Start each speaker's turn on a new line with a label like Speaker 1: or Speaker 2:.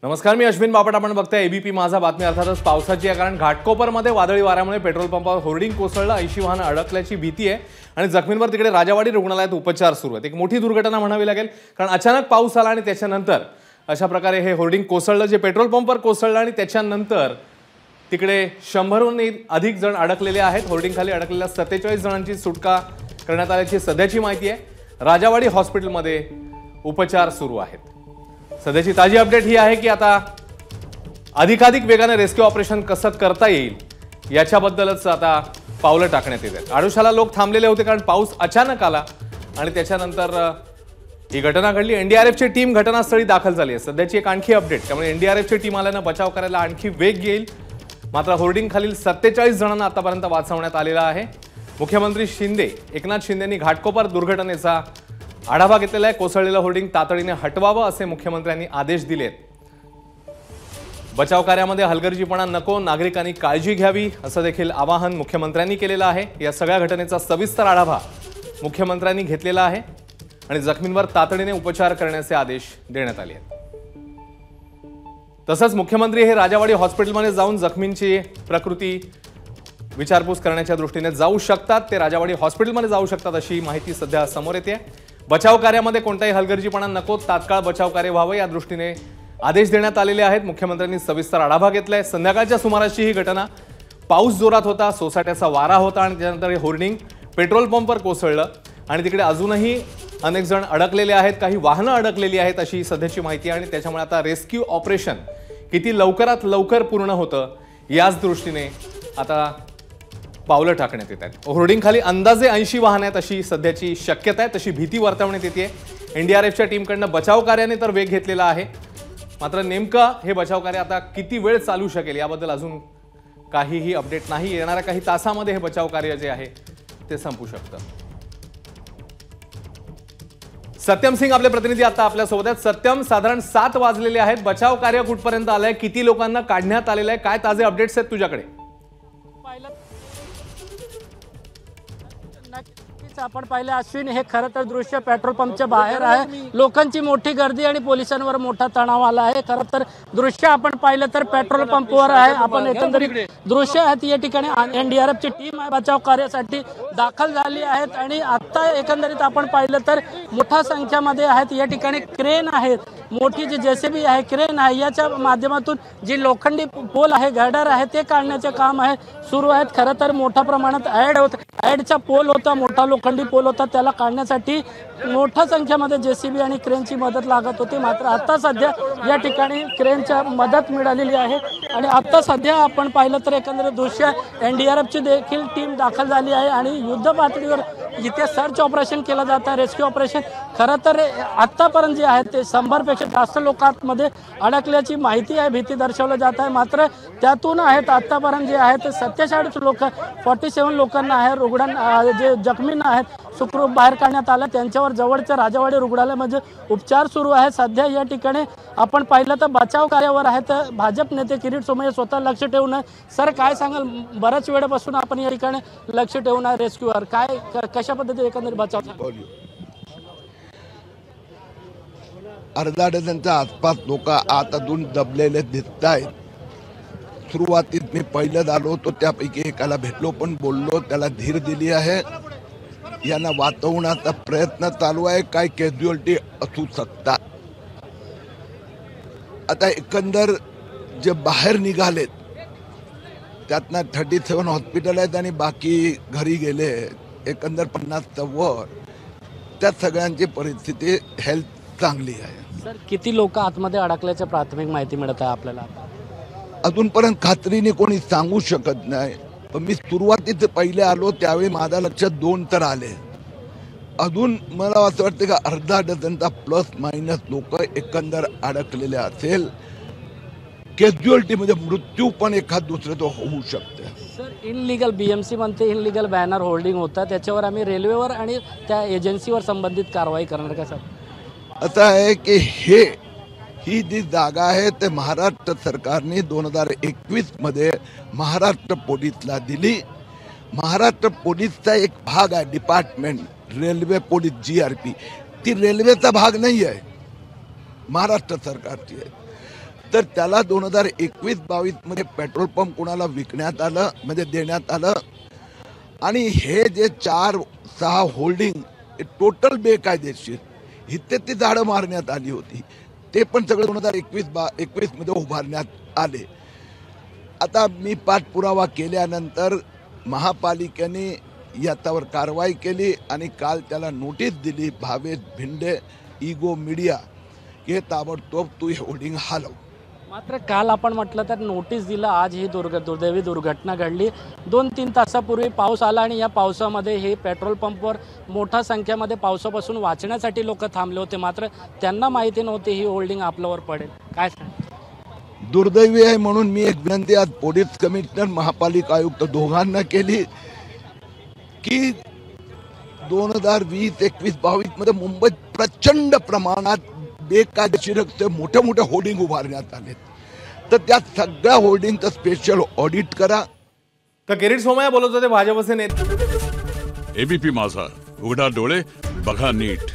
Speaker 1: नमस्कार, मी अश्विन बापट. आपण बघताय एबीपी माझा. बातमी अर्थातच पावसाची आहे, कारण घाटकोपरमध्ये वादळी वाऱ्यामुळे पेट्रोल पंपावर होर्डिंग कोसळलं. 80 वाहनं अडकल्याची भीती आहे आणि जखमींवर तिकडे राजावाडी रुग्णालयात उपचार सुरू आहेत. एक मोठी दुर्घटना म्हणावी लागेल, कारण अचानक पाऊस आला आणि त्याच्यानंतर अशा प्रकारे हे होर्डिंग कोसळलं, जे पेट्रोल पंपवर कोसळलं आणि त्याच्यानंतर तिकडे 100हून अधिक जण अडकलेले आहेत. होर्डिंग खाली अडकलेल्या 47 जणांची सुटका करण्यात आल्याची सध्याची माहिती आहे. राजावाडी हॉस्पिटलमध्ये उपचार सुरू आहेत. सध्याची ताजी अपडेट ही आहे की आता अधिकाधिक वेगाने रेस्क्यू ऑपरेशन कसं करता येईल याच्याबद्दलच आता पावलं टाकण्यात येत आहेत. आडुशाला लोक थांबलेले होते, कारण पाऊस अचानक आला आणि त्याच्यानंतर ही घटना घडली. एनडीआरएफची टीम घटनास्थळी दाखल झाली आहे. सध्याची एक आणखी अपडेट, त्यामुळे एनडीआरएफची टीम आल्यानं बचाव करायला आणखी वेग येईल. मात्र होर्डिंग खालील 47 जणांना आतापर्यंत वाचवण्यात आलेला आहे. मुख्यमंत्री एकनाथ शिंदेंनी घाटकोपर दुर्घटनेचा आढावा घेतलेला आहे. कोसळलेलं होर्डिंग तातडीने हटवावं असे मुख्यमंत्र्यांनी आदेश दिलेत. बचाव कार्यामध्ये हलगर्जीपणा नको, नागरिकांनी काळजी घ्यावी असं देखील आवाहन मुख्यमंत्र्यांनी केलेलं आहे. या सगळ्या घटनेचा सविस्तर आढावा मुख्यमंत्र्यांनी घेतलेला आहे आणि जखमींवर तातडीने उपचार करण्याचे आदेश देण्यात आले आहेत. तसंच मुख्यमंत्री हे राजावाडी हॉस्पिटलमध्ये जाऊन जखमींची प्रकृती विचारपूस करण्याच्या दृष्टीने जाऊ शकतात. ते राजावाडी हॉस्पिटलमध्ये जाऊ शकतात अशी माहिती सध्या समोर येते. बचाव कार्यामध्ये कोणताही हलगर्जीपणा नको, तात्काळ बचाव कार्य व्हावं या दृष्टीने आदेश देण्यात आलेले आहेत. मुख्यमंत्र्यांनी सविस्तर आढावा घेतलाय. संध्याकाळच्या सुमाराची ही घटना. पाऊस जोरात होता, सोसाट्याचा वारा होता आणि त्यानंतर हे होर्डिंग पेट्रोल पंपवर कोसळलं आणि तिकडे अजूनही अनेक जण अडकलेले आहेत, काही वाहनं अडकलेली आहेत अशी सध्याची माहिती आहे. आणि त्याच्यामुळे आता रेस्क्यू ऑपरेशन किती लवकरात लवकर पूर्ण होतं याच दृष्टीने आता पावलं टाकण्यात येत आहेत. होर्डिंग खाली अंदाजे 80 वाहनं आहेत अशी सध्याची शक्यता आहे, तशी भीती वर्तवण्यात येते. एनडीआरएफच्या टीमकडनं बचाव कार्याने तर वेग घेतलेला आहे. मात्र नेमकं हे बचाव कार्य आता किती वेळ चालू शकेल याबद्दल अजून काहीही अपडेट नाही. येणाऱ्या काही तासामध्ये हे बचाव कार्य जे आहे ते संपू शकतं. सत्यम सिंग आपले प्रतिनिधी आता आपल्या सोबत आहेत. सत्यम, साधारण 7 वाजलेले आहेत. बचाव कार्य कुठपर्यंत आलंय? किती लोकांना काढण्यात आलेलं आहे? काय ताजे अपडेट्स आहेत तुझ्याकडे?
Speaker 2: आपण पाहिलं अश्विन, हे खरं तर दृश्य पेट्रोल पंपच्या बाहेर आहे. लोकांची मोठी गर्दी आणि पोलिसांवर मोठा तणाव आला आहे. खरं तर दृश्य आपण पाहिलं तर पेट्रोल पंपवर आहे. आपण एकंदरीत दृश्य आहेत या ठिकाणी एनडीआरएफची टीम आहे बचाव कार्यासाठी दाखल झाली आहेत आणि आता एकंदरीत आपण पाहिलं तर मोठ्या संख्येमध्ये आहेत. या ठिकाणी क्रेन आहेत, मोठी जी जेसीबी आहे, क्रेन आहे, याच्या माध्यमातून जी लोखंडी पोल आहे, गर्डर आहे, ते काढण्याचे काम आहे सुरू आहेत. खरं तर मोठ्या प्रमाणात ॲडचा पोल होता, मोठा लोखंडी पोल होता, त्याला काढण्यासाठी मोठ्या संख्येमध्ये जेसीबी आणि क्रेनची मदत लागत होती. मात्र आता सध्या या ठिकाणी क्रेनच्या मदत मिळालेली आहे आणि आता सध्या आपण पाहिलं तर एकंदरीत दृश्य एनडीआरएफची देखील टीम दाखल झाली आहे आणि युद्ध पातळीवर जिथे सर्च ऑपरेशन केलं जात आहे, रेस्क्यू ऑपरेशन. खरं तर आत्तापर्यंत जे आहे ते 100पेक्षा जास्त लोकांमध्ये अडकल्याची माहिती आहे, भीती दर्शवलं जात आहे. मात्र त्यातून आहेत आत्तापर्यंत जे आहे ते 47 लोक, 47 लोकांना आहे, रुग्णांना जे जखमींना आहेत सुखरूप बाहेर काढण्यात आलं. त्यांच्यावर जवळच्या राजावाडी रुग्णालयामध्ये उपचार सुरू आहे. सध्या या ठिकाणी आपण पाहिलं तर बचाव कार्यावर आहे तर भाजप नेते किरीट सोमय्या स्वतः लक्ष ठेवून आहे. सर, काय सांगाल? बऱ्याच वेळापासून आपण या ठिकाणी लक्ष ठेवून आहे रेस्क्यूवर, काय कशा पद्धतीने एकंदरीत बचाव?
Speaker 3: अर्धा डझनच्या आसपास लोक आतून दबलेले दिसत आहेत. सुरुवातीत मी पहिलं आलो होतो, त्यापैकी एकाला भेटलो, पण बोललो, त्याला धीर दिली आहे. यांना वाचवण्याचा प्रयत्न चालू आहे. काय कॅज्युअलिटी असू शकतात. आता एकंदर जे बाहेर निघालेत त्यातनं 37 हॉस्पिटल आहेत आणि बाकी घरी गेले एकंदर 50च्या वर. त्या सगळ्यांची परिस्थिती हेल्थ चांगली आहे.
Speaker 2: सर, किती लोक आतमध्ये अडकल्याच्या प्राथमिक माहिती मिळत आहे आपल्याला?
Speaker 3: अजूनपर्यंत खात्रीने कोणी सांगू शकत नाही. पण मी सुरुवातीत पहिले आलो त्यावेळी माझ्या लक्षात 2 तर आले. अजून मला असं वाटतं की अर्धा डझनचा प्लस मायनस लोक एकंदर अडकलेले असेल. कॅज्युअलिटी म्हणजे मृत्यू पण एखाद दुसरं तो होऊ शकते.
Speaker 2: सर, इनलिगल BMC म्हणते इनलिगल बॅनर होल्डिंग होता, त्याच्यावर आम्ही रेल्वेवर आणि त्या एजन्सीवर संबंधित कारवाई करणार का? सर,
Speaker 3: असं आहे की ही जी जागा आहे ते महाराष्ट्र सरकारने 2021 मध्ये महाराष्ट्र पोलीसला दिली. महाराष्ट्र पोलीसचा एक भाग आहे डिपार्टमेंट, रेल्वे पोलीस GRP. ती रेल्वेचा भाग नाही आहे, महाराष्ट्र सरकारची आहे. तर त्याला 2021-22 मध्ये पेट्रोल पंप कोणाला विकण्यात आलं म्हणजे देण्यात आलं आणि हे जे 4-6 होल्डिंग टोटल बेकायदेशीर इथे ती झाडं मारण्यात आली होती, ते पण सगळं 2021 मध्ये उभारण्यात आले. आता मी पाठपुरावा केल्यानंतर महापालिकेने याच्यावर कारवाई केली आणि काल त्याला नोटीस दिली, भावेश भिंडे इगो मीडिया, हे ताबडतोब तू हे होल्डिंग हलव.
Speaker 2: मात्र काल आपण म्हटलं तर नोटीस दिलं, आज ही दुर्दैवी दुर्घटना घडली. 2-3 तासापूर्वी पाऊस आला आणि या पावसामध्ये हे पेट्रोल पंपवर मोठ्या संख्येमध्ये पावसापासून वाचण्यासाठी लोक थांबले होते, मात्र त्यांना माहिती नव्हती ही होल्डिंग आपल्यावर पडेल. काय सांग?
Speaker 3: दुर्दैवी आहे म्हणून मी एक विनंती आज पोलीस कमिशनर महापालिका आयुक्त दोघांना केली की 2020-21-22 मध्ये मुंबईत प्रचंड प्रमाणात बेकायदेशीर मोठ्या मोठ्या होर्डिंग उभारण्यात आले, तर त्या सगळ्या होर्डिंगचं स्पेशल ऑडिट करा.
Speaker 1: तर किरीट सोमय्या बोलत होते भाजपचे नेते.
Speaker 4: एबीपी माझा, उघडा डोळे बघा नीट.